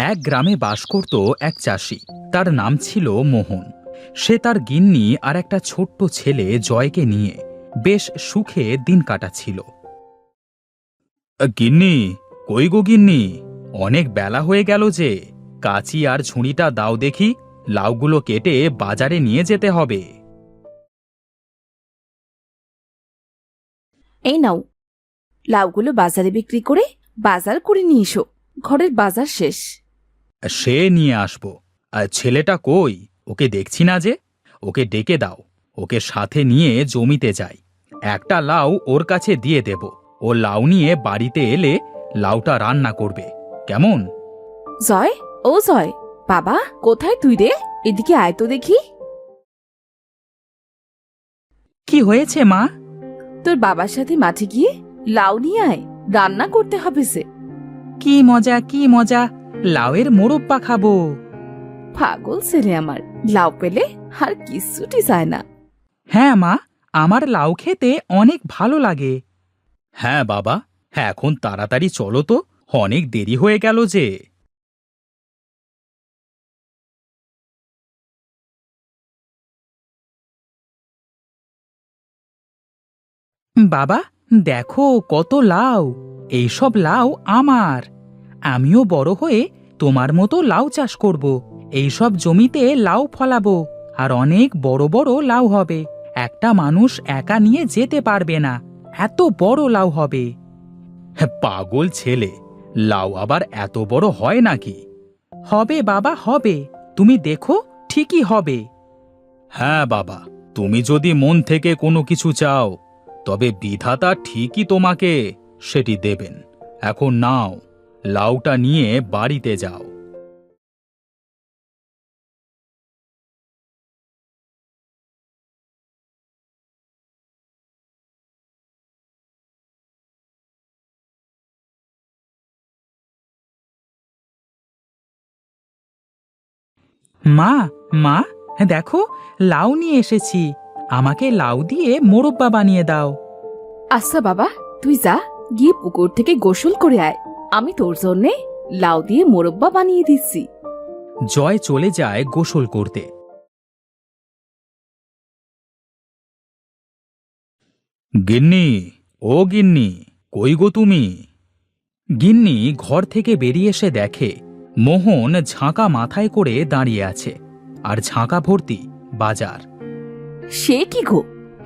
এক গ্রামে বাস করত এক চাষি। তার নাম ছিল মোহন। সে তার গিন্নি আর একটা ছোট্ট ছেলে জয়কে নিয়ে বেশ সুখে দিন কাটাচ্ছিল। গিন্নি, কই গো গিন্নি, অনেক বেলা হয়ে গেল যে। কাঁচি আর ঝুড়িটা দাও দেখি, লাউগুলো কেটে বাজারে নিয়ে যেতে হবে। এই নাও, লাউগুলো বাজারে বিক্রি করে বাজার করে নিয়ে এসো। ঘরের বাজার শেষ। সে নিয়ে আসবো। আর ছেলেটা কই? ওকে দেখছি না যে। ওকে ডেকে দাও, ওকে সাথে নিয়ে জমিতে যাই। একটা লাউ ওর কাছে দিয়ে দেব। ও লাউ নিয়ে বাড়িতে এলে লাউটা রান্না করবে, কেমন? জয়, ও জয়, বাবা কোথায় তুই রে? এদিকে আয় তো দেখি। কি হয়েছে মা? তোর বাবার সাথে মাঠে গিয়ে লাউ নিয়ে আয়, রান্না করতে হবে সে। কি মজা, কি মজা, লাউয়ের মোরব্বা খাবো। পাগল ছেলে আমার, লাউ পেলে আর কিচ্ছুটি চায় না। হ্যাঁ মা, আমার লাউ খেতে অনেক ভালো লাগে। হ্যাঁ বাবা, হ্যাঁ এখন তাড়াতাড়ি চলো তো, অনেক দেরি হয়ে গেল যে। বাবা, দেখো কত লাউ। এইসব লাউ আমার। আমিও বড় হয়ে তোমার মতো লাউ চাষ করব। এইসব জমিতে লাউ ফলাবো, আর অনেক বড় বড় লাউ হবে। একটা মানুষ একা নিয়ে যেতে পারবে না, এত বড় লাউ হবে। পাগল ছেলে, লাউ আবার এত বড় হয় নাকি? হবে বাবা, হবে। তুমি দেখো, ঠিকই হবে। হ্যাঁ বাবা, তুমি যদি মন থেকে কোনো কিছু চাও, তবে বিধাতা ঠিকই তোমাকে সেটি দেবেন। এখন নাও, লাউটা নিয়ে বাড়িতে যাও। মা, মা, দেখো, লাউ নিয়ে এসেছি। আমাকে লাউ দিয়ে মোরব্বা বানিয়ে দাও। আচ্ছা বাবা, তুই যা, গিয়ে পুকুর থেকে গোসল করে আয়। আমি তোর জন্যে লাউ দিয়ে মোরব্বা বানিয়ে দিচ্ছি। জয় চলে যায় গোসল করতে। গিন্নি, ও গিন্নি, কই গো তুমি? গিন্নি ঘর থেকে বেরিয়ে এসে দেখে মোহন ঝাঁকা মাথায় করে দাঁড়িয়ে আছে, আর ঝাঁকা ভর্তি বাজার। সে কি গো,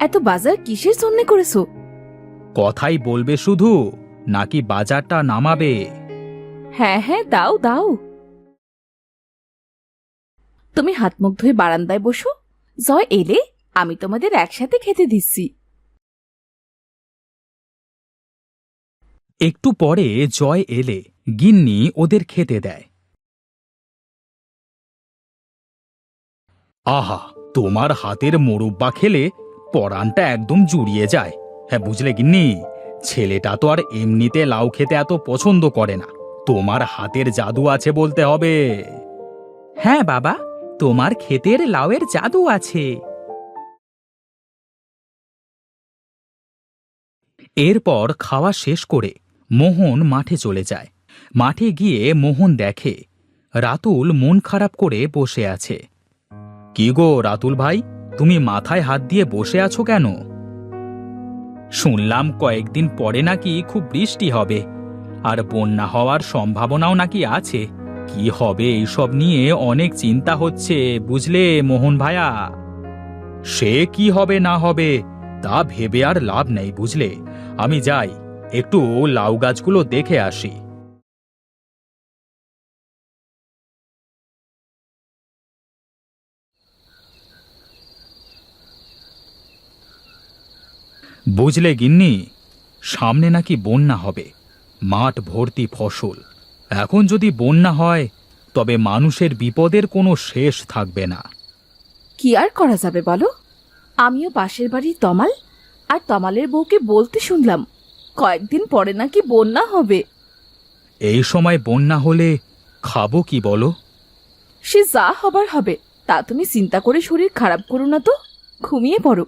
এত বাজার কিসের জন্য করেছো? কথাই বলবে শুধু, নাকি বাজারটা নামাবে? হ্যাঁ হ্যাঁ, দাও দাও। তুমি হাত মুখ ধুয়ে বারান্দায় বসো। জয় এলে আমি তোমাদের একসাথে খেতে দিচ্ছি। একটু পরে জয় এলে গিন্নি ওদের খেতে দেয়। আহা, তোমার হাতের মোরব্বা খেলে পরানটা একদম জুড়িয়ে যায়। হ্যাঁ বুঝলে গিন্নি, ছেলেটা তো আর এমনিতে লাউ খেতে এত পছন্দ করে না। তোমার হাতের জাদু আছে বলতে হবে। হ্যাঁ বাবা, তোমার ক্ষেতের লাউয়ের জাদু আছে। এরপর খাওয়া শেষ করে মোহন মাঠে চলে যায়। মাঠে গিয়ে মোহন দেখে রাতুল মন খারাপ করে বসে আছে। কি গো রাতুল ভাই, তুমি মাথায় হাত দিয়ে বসে আছো কেন? শুনলাম কয়েকদিন পরে নাকি খুব বৃষ্টি হবে, আর বন্যা হওয়ার সম্ভাবনাও নাকি আছে। কি হবে এইসব নিয়ে অনেক চিন্তা হচ্ছে, বুঝলে মোহন ভায়া। সে কি হবে না হবে তা ভেবে আর লাভ নেই, বুঝলে। আমি যাই, একটু লাউ গাছগুলো দেখে আসি। বুঝলে গিন্নি, সামনে নাকি বন্যা হবে। মাঠ ভর্তি ফসল। এখন যদি বন্যা হয়, তবে মানুষের বিপদের কোনো শেষ থাকবে না। কি আর করা যাবে বলো? আমিও পাশের বাড়ির তমাল আর তমালের বউকে বলতে শুনলাম কয়েকদিন পরে নাকি বন্যা হবে। এই সময় বন্যা হলে খাবো কি বলো? সে যা হবার হবে, তা তুমি চিন্তা করে শরীর খারাপ করো না তো। ঘুমিয়ে পড়ো,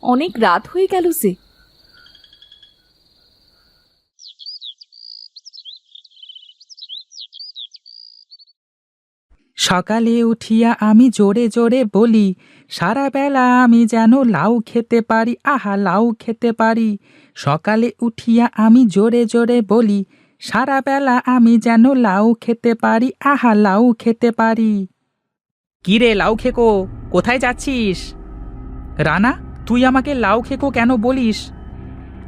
অনেক রাত হয়ে গেল সে। সকালে উঠিয়া আমি জোরে জোরে বলি, সারা বেলা আমি যেন লাউ খেতে পারি, আহা লাউ খেতে পারি। সকালে উঠিয়া আমি জোরে জোরে বলি, সারা বেলা আমি যেন লাউ খেতে পারি, আহা লাউ খেতে পারি। কি রে লাউ খেকো, কোথায় যাচ্ছিস? রানা, তুই আমাকে লাউ খেকো কেন বলিস?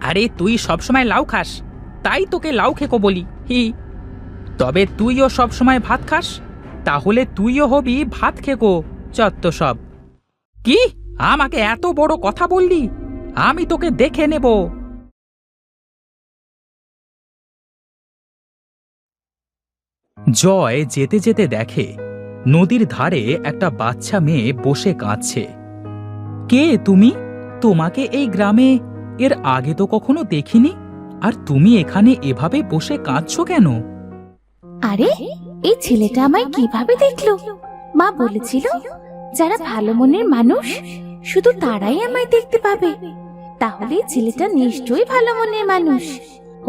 আরে তুই সবসময় লাউ খাস, তাই তোকে লাউ খেকো বলি। হি, তবে তুইও সবসময় ভাত খাস, তাহলে তুইও হবি ভাত খেকো। চত্ব সব। কি, আমাকে এত বড় কথা বললি? আমি তোকে দেখে নেব। জয় যেতে যেতে দেখে নদীর ধারে একটা বাচ্চা মেয়ে বসে কাঁদছে। কে তুমি? তোমাকে এই গ্রামে এর আগে তো কখনো দেখিনি, আর তুমি এখানে এভাবে বসে কাঁদছো কেন? আরে, এই ছেলেটা আমায় কিভাবে দেখলো? মা বলেছিল যারা ভালো মনের মানুষ শুধু তারাই আমায় দেখতে পাবে। তাহলে এই ছেলেটা নিশ্চয়ই ভালো মনের মানুষ।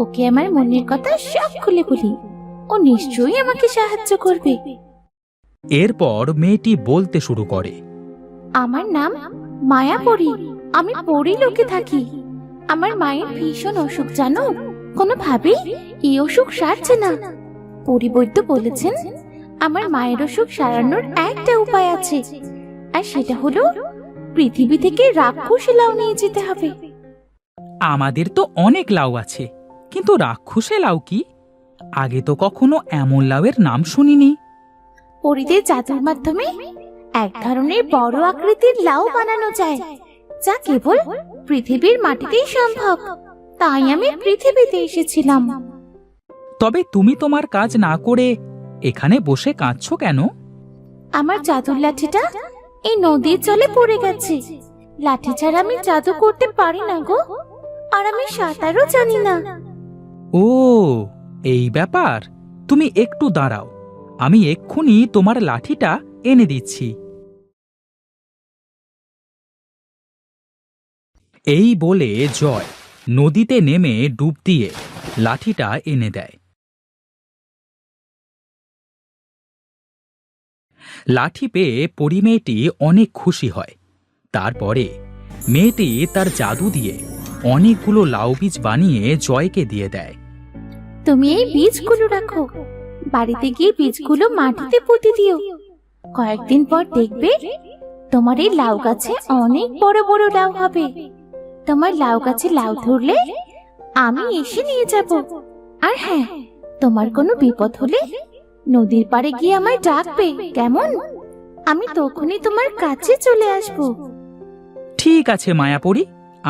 ওকে আমার মনের কথা সব খুলে বলি, ও নিশ্চয়ই আমাকে সাহায্য করবে। এরপর মেয়েটি বলতে শুরু করে, আমার নাম মায়াপরি, আমি পরি লোকে থাকি। আমার মায়ের ভীষণ অসুখ জানো, কোনোভাবেই এই অসুখ সারছে না। পরিবৈদ্য বলেছেন আমার মায়ের অসুখ সারানোর একটা উপায় আছে, আর সেটা হলো পৃথিবী থেকে রাক্ষসী লাউ নিয়ে যেতে হবে। আমাদের তো অনেক লাউ আছে, কিন্তু রাক্ষসে লাউ কি? আগে তো কখনো এমন লাউয়ের নাম শুনিনি। পরিদের জাদুর মাধ্যমে এক ধরনের বড় আকৃতির লাউ বানানো যায়, যা কেবল পৃথিবীর মাটিতেই সম্ভব। তাই আমি পৃথিবীতে এসেছিলাম। তবে তুমি তোমার কাজ না করে এখানে বসে কাঁদছো কেন? আমার জাদুর লাঠিটা এই নদীর জলে পড়ে গেছে। লাঠি ছাড়া আমি জাদু করতে পারি না গো, আর আমি সাঁতারও জানি না। ও, এই ব্যাপার। তুমি একটু দাঁড়াও, আমি এক্ষুনি তোমার লাঠিটা এনে দিচ্ছি। এই বলে জয় নদীতে নেমে ডুব দিয়ে লাঠিটা এনে দেয়। লাঠি পেয়ে পরী মেয়েটি অনেক খুশি হয়। তারপরে মেয়েটি তার জাদু দিয়ে অনেকগুলো লাউ বীজ বানিয়ে জয়কে দিয়ে দেয়। তুমি এই বীজগুলো রাখো, বাড়িতে গিয়ে বীজগুলো মাটিতে পুঁতে দিও। কয়েকদিন পর দেখবে তোমার এই লাউ গাছে অনেক বড় বড় লাউ হবে। তোমার লাউ গাছে লাউ ধরলে আমি এসে নিয়ে যাব। আর হ্যাঁ, তোমার কোনো বিপদ হলে নদীর পাড়ে গিয়ে আমায় ডাকবে, কেমন? আমি তখনই তোমার কাছে চলে আসব। ঠিক আছে মায়াপরী,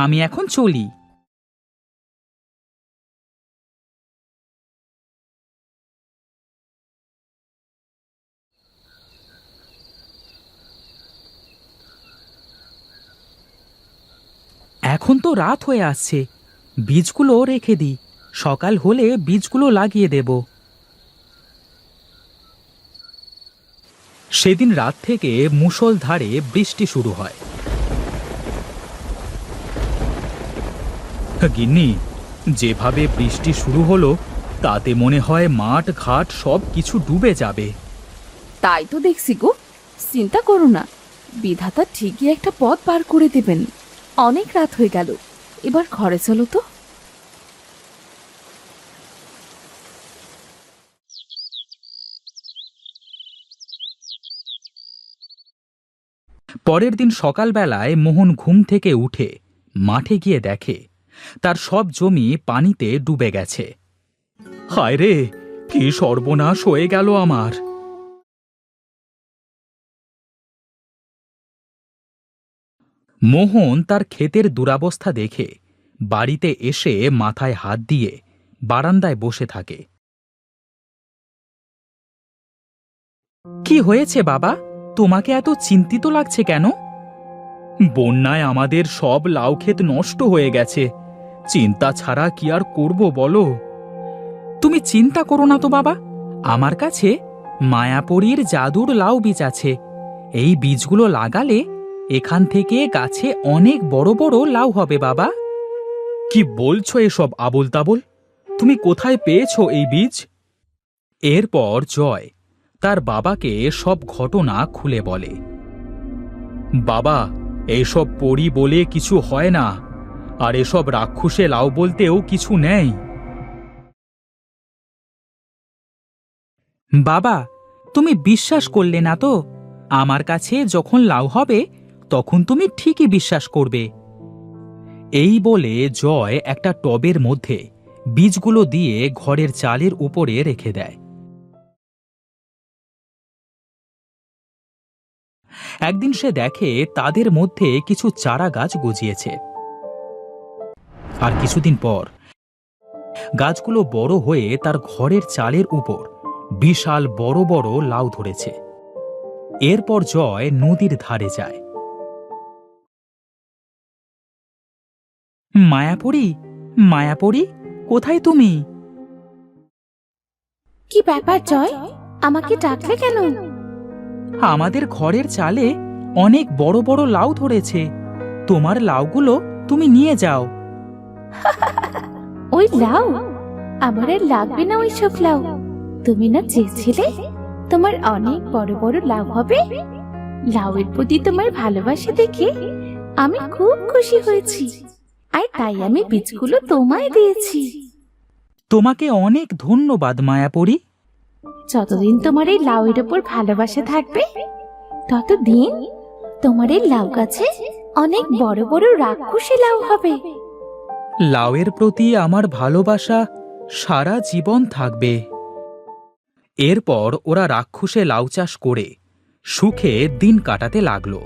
আমি এখন চলি। এখন তো রাত হয়ে আসছে, বীজগুলো রেখে দিই, সকাল হলে বীজগুলো লাগিয়ে দেব। সেদিন রাত থেকে মুষলধারে বৃষ্টি শুরু হয়। গিন্নি, যেভাবে বৃষ্টি শুরু হলো তাতে মনে হয় মাঠ ঘাট সব কিছু ডুবে যাবে। তাই তো দেখছি গো, চিন্তা করো না, বিধাতা ঠিকই একটা পথ বার করে দেবেন। অনেক রাত হয়ে গেল, এবার ঘরে চলো তো। পরের দিন সকালবেলায় মোহন ঘুম থেকে উঠে মাঠে গিয়ে দেখে তার সব জমি পানিতে ডুবে গেছে। হায় রে, কি সর্বনাশ হয়ে গেল আমার! মোহন তার ক্ষেতের দুরবস্থা দেখে বাড়িতে এসে মাথায় হাত দিয়ে বারান্দায় বসে থাকে। কি হয়েছে বাবা, তোমাকে এত চিন্তিত লাগছে কেন? বন্যায় আমাদের সব লাউ ক্ষেত নষ্ট হয়ে গেছে, চিন্তা ছাড়া কি আর করব বলো? তুমি চিন্তা করো না তো বাবা, আমার কাছে মায়াপরীর জাদুর লাউ বীজ আছে। এই বীজগুলো লাগালে এখান থেকে গাছে অনেক বড় বড় লাউ হবে বাবা। কি বলছো এসব আবোল তাবোল? তুমি কোথায় পেয়েছো এই বীজ? এরপর জয় তার বাবাকে সব ঘটনা খুলে বলে। বাবা, এইসব পড়ি বলে কিছু হয় না, আর এসব রাক্ষসে লাউ বলতেও কিছু নেই। বাবা, তুমি বিশ্বাস করলে না তো? আমার কাছে যখন লাউ হবে তখন তুমি ঠিকই বিশ্বাস করবে। এই বলে জয় একটা টবের মধ্যে বীজগুলো দিয়ে ঘরের চালের উপরে রেখে দেয়। একদিন সে দেখে তাদের মধ্যে কিছু চারা গাছ গজিয়েছে। আর কিছুদিন পর গাছগুলো বড় হয়ে তার ঘরের চালের উপর বিশাল বড় বড় লাউ ধরেছে। এরপর জয় নদীর ধারে যায়। মায়াপুরী, মায়াপুরী, কোথায় তুমি? কি ব্যাপার জয়, আমাকে ডাকলে কেন? আমাদের ঘরের চালে অনেক বড় বড় লাউ ধরেছে। তোমার লাউগুলো তুমি নিয়ে যাও। ওই লাউ? আমার আর লাগবে না ওইসব লাউ। তুমি না চেয়েছিলে তোমার অনেক বড় বড় লাউ হবে? লাউয়ের প্রতি তোমার ভালোবাসা দেখে আমি খুব খুশি হয়েছি, আর তাই আমি বীজগুলো তোমায় দিয়েছি। তোমাকে অনেক ধন্যবাদ মায়াপুরী। যতদিন তোমার এই লাউয়ের উপর ভালোবাসা থাকবে ততদিন তোমার এই লাউ গাছে অনেক বড় বড় রাক্ষসী লাউ হবে। লাউয়ের প্রতি আমার ভালোবাসা সারা জীবন থাকবে। এরপর ওরা রাক্ষসে লাউ চাষ করে সুখে দিন কাটাতে লাগলো।